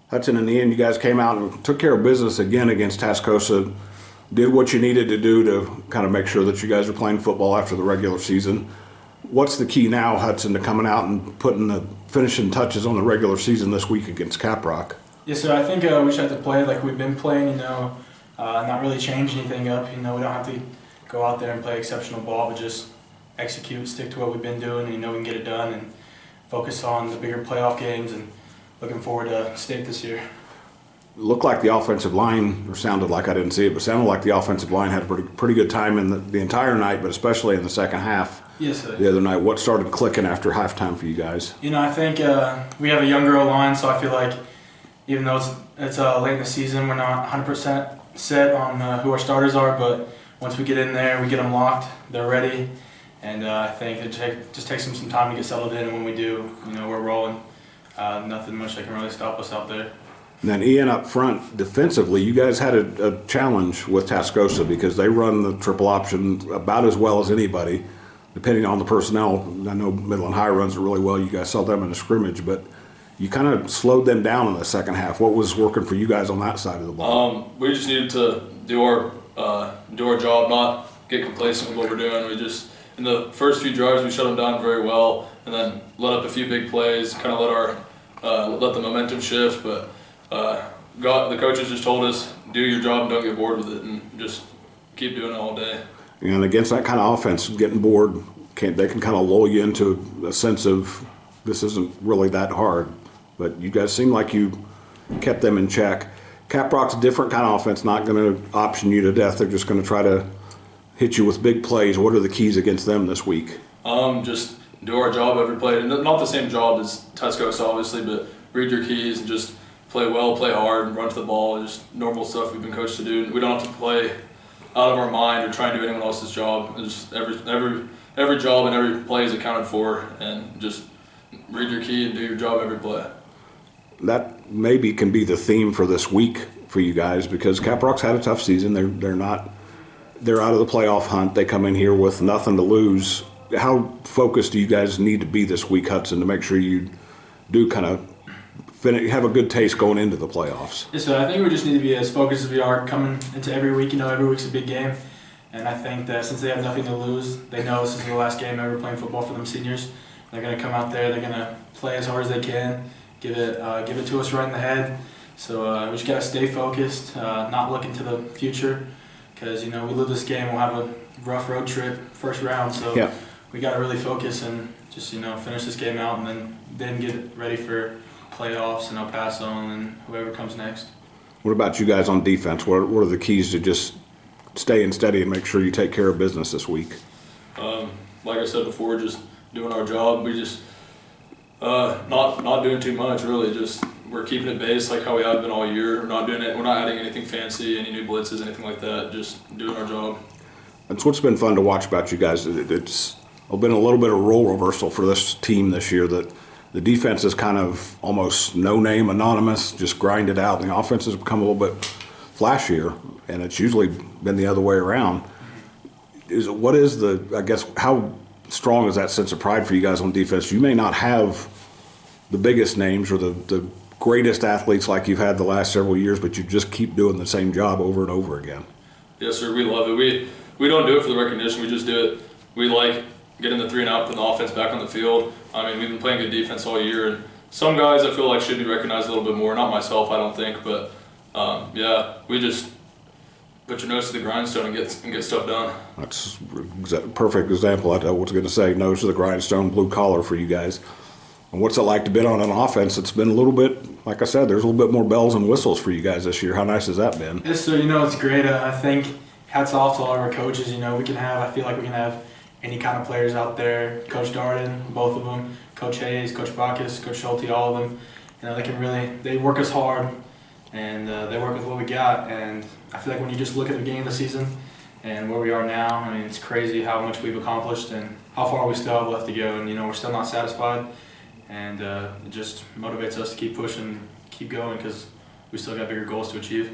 Hudson, in the end, you guys came out and took care of business again against Tascosa, did what you needed to do to kind of make sure that you guys are playing football after the regular season. What's the key now, Hudson, to coming out and putting the finishing touches on the regular season this week against Caprock? Yes, sir. I think we just have to play like we've been playing, not really change anything up. We don't have to go out there and play exceptional ball, but just execute, stick to what we've been doing, and we can get it done and focus on the bigger playoff games and looking forward to state this year. It looked like the offensive line, or sounded like, I didn't see it, but sounded like the offensive line had a pretty good time in the entire night, but especially in the second half. Yes, sir. The other night. What started clicking after halftime for you guys? I think we have a younger O-line, so I feel like even though it's late in the season, we're not 100% set on who our starters are, but once we get in there, we get them locked, they're ready, and I think it just takes them some time to get settled in, and when we do, we're rolling. Nothing much that can really stop us out there. And then Ian up front, defensively, you guys had a challenge with Tascosa because they run the triple option about as well as anybody, depending on the personnel. I know Midland High runs it really well. You guys saw them in the scrimmage, but you kind of slowed them down in the second half. What was working for you guys on that side of the ball? We just needed to do our job, not get complacent with what we're doing. We just, in the first few drives, we shut them down very well, and then let up a few big plays, kind of let the momentum shift. But the coaches just told us, do your job and don't get bored with it, and just keep doing it all day. And against that kind of offense, getting bored, they can kind of lull you into a sense of this isn't really that hard. But you guys seem like you kept them in check. Caprock's a different kind of offense, not going to option you to death. They're just going to try to hit you with big plays. What are the keys against them this week? Just do our job every play. Not the same job as Tascosa, obviously, but read your keys and just play well, play hard, run to the ball. Just normal stuff we've been coached to do. We don't have to play out of our mind or try and do anyone else's job. It's just every job and every play is accounted for, and just read your key and do your job every play. That maybe can be the theme for this week for you guys, because Caprock's had a tough season. They're out of the playoff hunt. They come in here with nothing to lose. How focused do you guys need to be this week, Hudson, to make sure you do kind of have a good taste going into the playoffs? Yes, so I think we just need to be as focused as we are coming into every week. Every week's a big game, and I think that since they have nothing to lose, they know this is the last game ever playing football for them seniors. They're going to come out there. They're going to play as hard as they can. Give it to us right in the head. So we just got to stay focused, not look into the future, because we lose this game, we'll have a rough road trip first round. So yeah, we got to really focus and just finish this game out, and then get ready for playoffs and El Paso and whoever comes next. What about you guys on defense? What are the keys to just staying steady and make sure you take care of business this week? Like I said before, just doing our job. We just not doing too much really. Just we're keeping it base like how we have been all year. We're not doing it. We're not adding anything fancy, any new blitzes, anything like that. Just doing our job. That's what's been fun to watch about you guys. It's been a little bit of role reversal for this team this year. That the defense is kind of almost no-name, anonymous, just grind it out. And the offense has become a little bit flashier, and it's usually been the other way around. How strong is that sense of pride for you guys on defense? You may not have the biggest names or the greatest athletes like you've had the last several years, but you just keep doing the same job over and over again. Yes, sir. We love it. We don't do it for the recognition. We just do it. We like getting the 3 and out, putting the offense back on the field. We've been playing good defense all year, and some guys I feel like should be recognized a little bit more. Not myself, I don't think, but we just put your nose to the grindstone and get stuff done. That's a perfect example. I was going to say nose to the grindstone, blue collar for you guys. And what's it like to be on an offense? It's been a little bit, like I said, there's a little bit more bells and whistles for you guys this year. How nice has that been? Yes, so it's great. I think hats off to all of our coaches. I feel like we can have any kind of players out there. Coach Darden, both of them, Coach Hayes, Coach Bacchus, Coach Schulte, all of them. They work us hard, and they work with what we got. And I feel like when you just look at the beginning of the season and where we are now, it's crazy how much we've accomplished and how far we still have left to go. And we're still not satisfied, and it just motivates us to keep pushing, keep going, because we still got bigger goals to achieve.